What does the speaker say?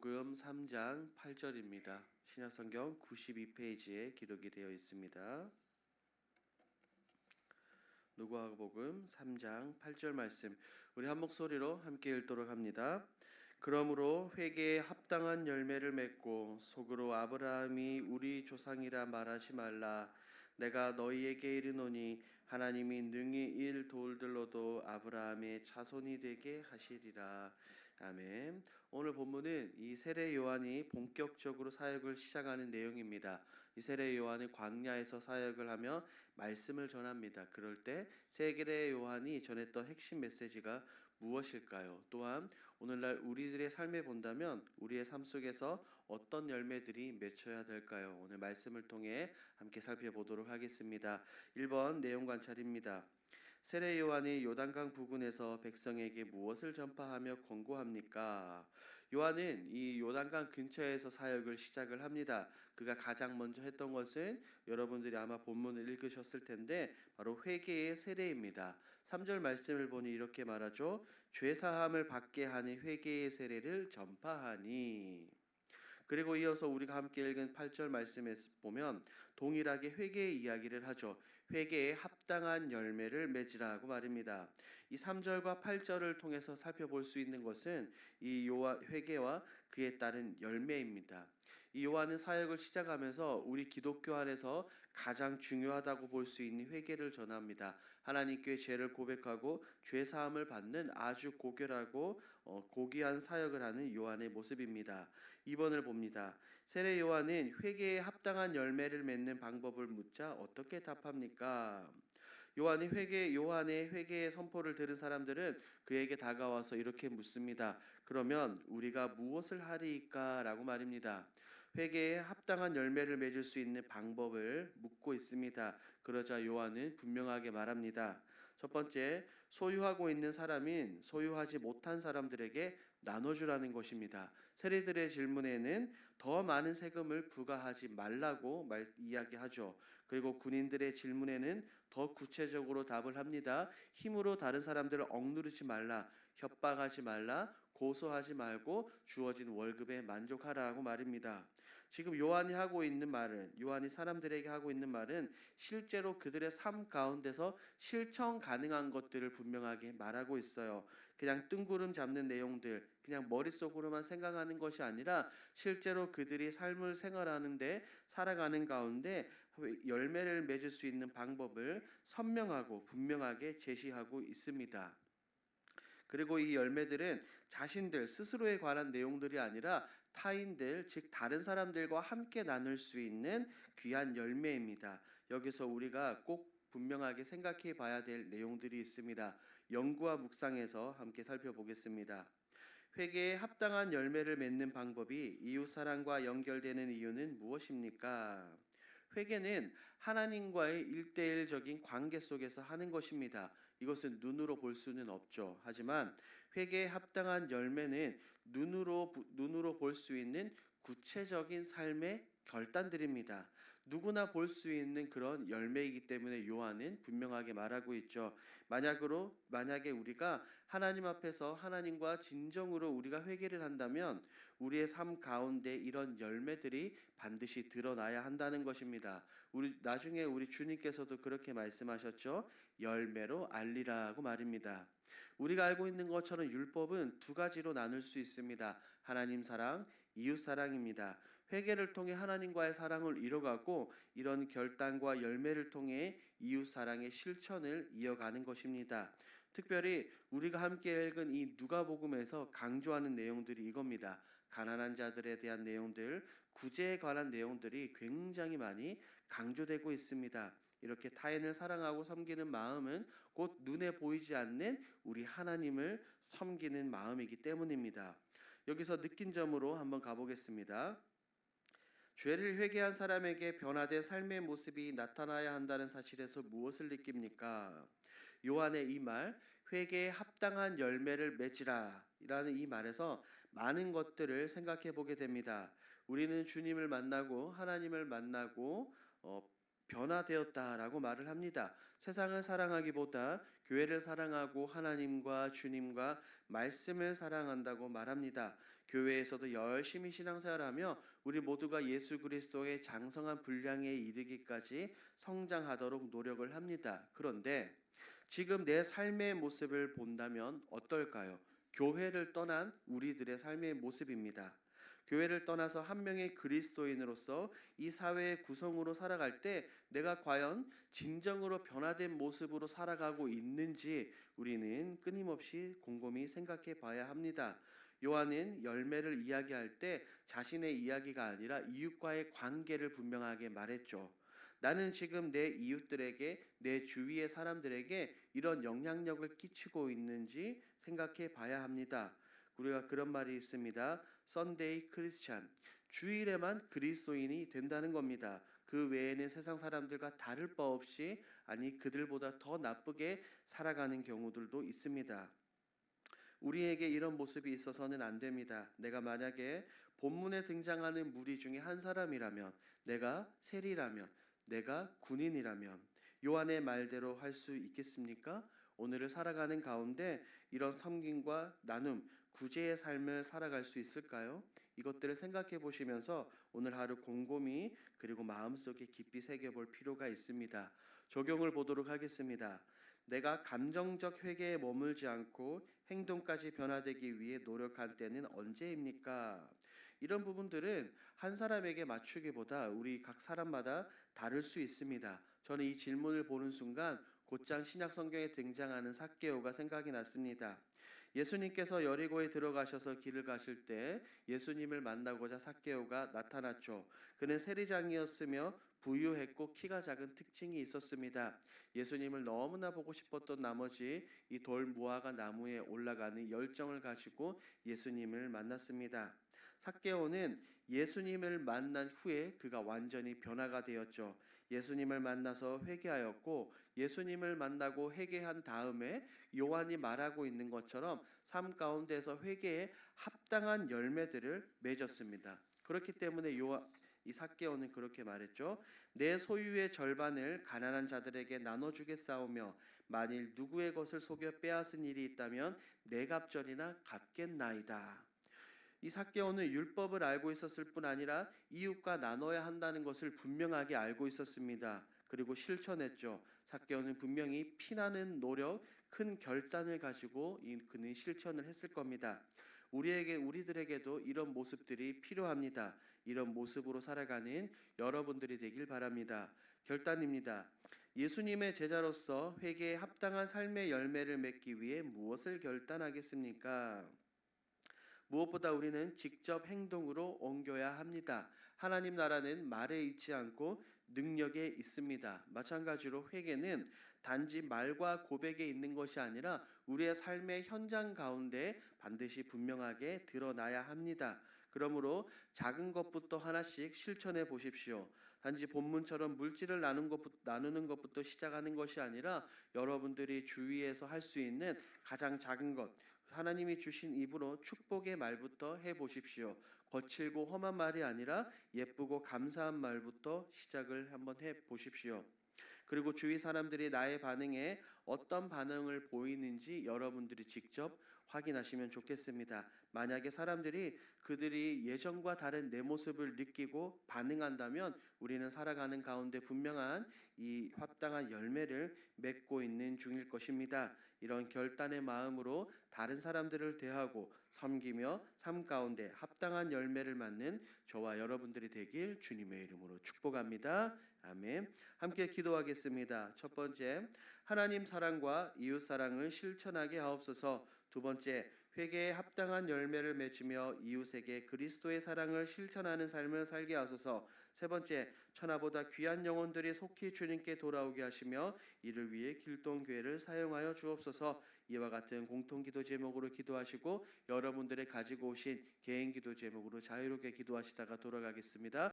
누가복음 3장 8절입니다. 신약성경 92페이지에 기록이 되어 있습니다. 누가복음 3장 8절 말씀 우리 한 목소리로 함께 읽도록 합니다. 그러므로 회개에 합당한 열매를 맺고 속으로 아브라함이 우리 조상이라 말하지 말라. 내가 너희에게 이르노니 하나님이 능히 일 돌들로도 아브라함의 자손이 되게 하시리라. 아멘. 오늘 본문은 이 세례 요한이 본격적으로 사역을 시작하는 내용입니다. 이 세례 요한은 광야에서 사역을 하며 말씀을 전합니다. 그럴 때 세례 요한이 전했던 핵심 메시지가 무엇일까요? 또한 오늘날 우리들의 삶에 본다면 우리의 삶 속에서 어떤 열매들이 맺혀야 될까요? 오늘 말씀을 통해 함께 살펴보도록 하겠습니다. 1번 내용 관찰입니다. 세례 요한이 요단강 부근에서 백성에게 무엇을 전파하며 권고합니까? 요한은 이 요단강 근처에서 사역을 시작을 합니다. 그가 가장 먼저 했던 것은 여러분들이 아마 본문을 읽으셨을 텐데 바로 회개의 세례입니다. 3절 말씀을 보니 이렇게 말하죠. 죄사함을 받게 하는 회개의 세례를 전파하니. 그리고 이어서 우리가 함께 읽은 8절 말씀에 보면 동일하게 회개의 이야기를 하죠. 회개에 합당한 열매를 맺으라고 말입니다. 이 3절과 8절을 통해서 살펴볼 수 있는 것은 이 회개와 그에 따른 열매입니다. 이 요한은 사역을 시작하면서 우리 기독교 안에서 가장 중요하다고 볼 수 있는 회개를 전합니다. 하나님께 죄를 고백하고 죄 사함을 받는 아주 고결하고 고귀한 사역을 하는 요한의 모습입니다. 2번을 봅니다. 세례 요한은 회개에 합당한 열매를 맺는 방법을 묻자 어떻게 답합니까? 요한의 회개의 선포를 들은 사람들은 그에게 다가와서 이렇게 묻습니다. 그러면 우리가 무엇을 하리이까? 라고 말입니다. 회개에 합당한 열매를 맺을 수 있는 방법을 묻고 있습니다. 그러자 요한은 분명하게 말합니다. 첫 번째, 소유하고 있는 사람인 소유하지 못한 사람들에게 나눠주라는 것입니다. 세리들의 질문에는 더 많은 세금을 부과하지 말라고 이야기하죠. 그리고 군인들의 질문에는 더 구체적으로 답을 합니다. 힘으로 다른 사람들을 억누르지 말라, 협박하지 말라, 고소하지 말고 주어진 월급에 만족하라고 말입니다. 지금 요한이 사람들에게 하고 있는 말은 실제로 그들의 삶 가운데서 실천 가능한 것들을 분명하게 말하고 있어요. 그냥 뜬구름 잡는 내용들, 그냥 머릿속으로만 생각하는 것이 아니라 실제로 그들이 삶을 생활하는데 살아가는 가운데 열매를 맺을 수 있는 방법을 선명하고 분명하게 제시하고 있습니다. 그리고 이 열매들은 자신들 스스로에 관한 내용들이 아니라 타인들, 즉 다른 사람들과 함께 나눌 수 있는 귀한 열매입니다. 여기서 우리가 꼭 분명하게 생각해 봐야 될 내용들이 있습니다. 연구와 묵상에서 함께 살펴보겠습니다. 회개에 합당한 열매를 맺는 방법이 이웃사랑과 연결되는 이유는 무엇입니까? 회개는 하나님과의 일대일적인 관계 속에서 하는 것입니다. 이것은 눈으로 볼 수는 없죠. 하지만 회개에 합당한 열매는 눈으로 볼 수 있는 구체적인 삶의 결단들입니다. 누구나 볼 수 있는 그런 열매이기 때문에 요한은 분명하게 말하고 있죠. 만약에 우리가 하나님 앞에서 하나님과 진정으로 우리가 회개를 한다면 우리의 삶 가운데 이런 열매들이 반드시 드러나야 한다는 것입니다. 나중에 우리 주님께서도 그렇게 말씀하셨죠. 열매로 알리라고 말입니다. 우리가 알고 있는 것처럼 율법은 두 가지로 나눌 수 있습니다. 하나님 사랑, 이웃 사랑입니다. 회개를 통해 하나님과의 사랑을 이뤄가고 이런 결단과 열매를 통해 이웃 사랑의 실천을 이어가는 것입니다. 특별히 우리가 함께 읽은 이 누가복음에서 강조하는 내용들이 이겁니다. 가난한 자들에 대한 내용들, 구제에 관한 내용들이 굉장히 많이 강조되고 있습니다. 이렇게 타인을 사랑하고 섬기는 마음은 곧 눈에 보이지 않는 우리 하나님을 섬기는 마음이기 때문입니다. 여기서 느낀 점으로 한번 가보겠습니다. 죄를 회개한 사람에게 변화된 삶의 모습이 나타나야 한다는 사실에서 무엇을 느낍니까? 요한의 이 말, 회개에 합당한 열매를 맺으라 라는 이 말에서 많은 것들을 생각해 보게 됩니다. 우리는 주님을 만나고 하나님을 만나고 변화되었다라고 말을 합니다. 세상을 사랑하기보다 교회를 사랑하고 하나님과 주님과 말씀을 사랑한다고 말합니다. 교회에서도 열심히 신앙생활하며 우리 모두가 예수 그리스도의 장성한 분량에 이르기까지 성장하도록 노력을 합니다. 그런데 지금 내 삶의 모습을 본다면 어떨까요? 교회를 떠난 우리들의 삶의 모습입니다. 교회를 떠나서 한 명의 그리스도인으로서 이 사회의 구성으로 살아갈 때 내가 과연 진정으로 변화된 모습으로 살아가고 있는지 우리는 끊임없이 곰곰이 생각해 봐야 합니다. 요한은 열매를 이야기할 때 자신의 이야기가 아니라 이웃과의 관계를 분명하게 말했죠. 나는 지금 내 이웃들에게, 내 주위의 사람들에게 이런 영향력을 끼치고 있는지 생각해 봐야 합니다. 우리가 그런 말이 있습니다. Sunday Christian. 주일에만 그리스도인이 된다는 겁니다. 그 외에는 세상 사람들과 다를 바 없이, 아니 그들보다 더 나쁘게 살아가는 경우들도 있습니다. 우리에게 이런 모습이 있어서는 안 됩니다. 내가 만약에 본문에 등장하는 무리 중에 한 사람이라면, 내가 세리라면, 내가 군인이라면 요한의 말대로 할 수 있겠습니까? 오늘을 살아가는 가운데 이런 섬김과 나눔, 구제의 삶을 살아갈 수 있을까요? 이것들을 생각해 보시면서 오늘 하루 곰곰이 그리고 마음속에 깊이 새겨볼 필요가 있습니다. 적용을 보도록 하겠습니다. 내가 감정적 회개에 머물지 않고 행동까지 변화되기 위해 노력할 때는 언제입니까? 이런 부분들은 한 사람에게 맞추기보다 우리 각 사람마다 다를 수 있습니다. 저는 이 질문을 보는 순간 곧장 신약 성경에 등장하는 삭개오가 생각이 났습니다. 예수님께서 여리고에 들어가셔서 길을 가실 때 예수님을 만나고자 삭개오가 나타났죠. 그는 세리장이었으며 부유했고 키가 작은 특징이 있었습니다. 예수님을 너무나 보고 싶었던 나머지 이 돌 무화과 나무에 올라가는 열정을 가지고 예수님을 만났습니다. 삭개오는 예수님을 만난 후에 그가 완전히 변화가 되었죠. 예수님을 만나서 회개하였고 예수님을 만나고 회개한 다음에 요한이 말하고 있는 것처럼 삶 가운데서 회개에 합당한 열매들을 맺었습니다. 그렇기 때문에 이 삭개오는 그렇게 말했죠. 내 소유의 절반을 가난한 자들에게 나눠주겠사오며 만일 누구의 것을 속여 빼앗은 일이 있다면 내 갑절이나 갚겠나이다. 이 삭개오는 율법을 알고 있었을 뿐 아니라 이웃과 나눠야 한다는 것을 분명하게 알고 있었습니다. 그리고 실천했죠. 삭개오는 분명히 피나는 노력, 큰 결단을 가지고 그는 실천을 했을 겁니다. 우리들에게도 이런 모습들이 필요합니다. 이런 모습으로 살아가는 여러분들이 되길 바랍니다. 결단입니다. 예수님의 제자로서 회개에 합당한 삶의 열매를 맺기 위해 무엇을 결단하겠습니까? 무엇보다 우리는 직접 행동으로 옮겨야 합니다. 하나님 나라는 말에 있지 않고 능력에 있습니다. 마찬가지로 회개는 단지 말과 고백에 있는 것이 아니라 우리의 삶의 현장 가운데 반드시 분명하게 드러나야 합니다. 그러므로 작은 것부터 하나씩 실천해 보십시오. 단지 본문처럼 물질을 나누는 것부터 시작하는 것이 아니라 여러분들이 주위에서 할 수 있는 가장 작은 것, 하나님이 주신 입으로 축복의 말부터 해보십시오. 거칠고 험한 말이 아니라 예쁘고 감사한 말부터 시작을 한번 해보십시오. 그리고 주위 사람들이 나의 반응에 어떤 반응을 보이는지 여러분들이 직접 확인하시면 좋겠습니다. 만약에 사람들이 그들이 예전과 다른 내 모습을 느끼고 반응한다면 우리는 살아가는 가운데 분명한 이 합당한 열매를 맺고 있는 중일 것입니다. 이런 결단의 마음으로 다른 사람들을 대하고 섬기며 삶 가운데 합당한 열매를 맞는 저와 여러분들이 되길 주님의 이름으로 축복합니다. 아멘. 함께 기도하겠습니다. 첫 번째, 하나님 사랑과 이웃 사랑을 실천하게 하옵소서. 두 번째, 회개에 합당한 열매를 맺으며 이웃에게 그리스도의 사랑을 실천하는 삶을 살게 하소서. 세 번째, 천하보다 귀한 영혼들이 속히 주님께 돌아오게 하시며 이를 위해 길동교회를 사용하여 주옵소서. 이와 같은 공통기도 제목으로 기도하시고 여러분들의 가지고 오신 개인기도 제목으로 자유롭게 기도하시다가 돌아가겠습니다.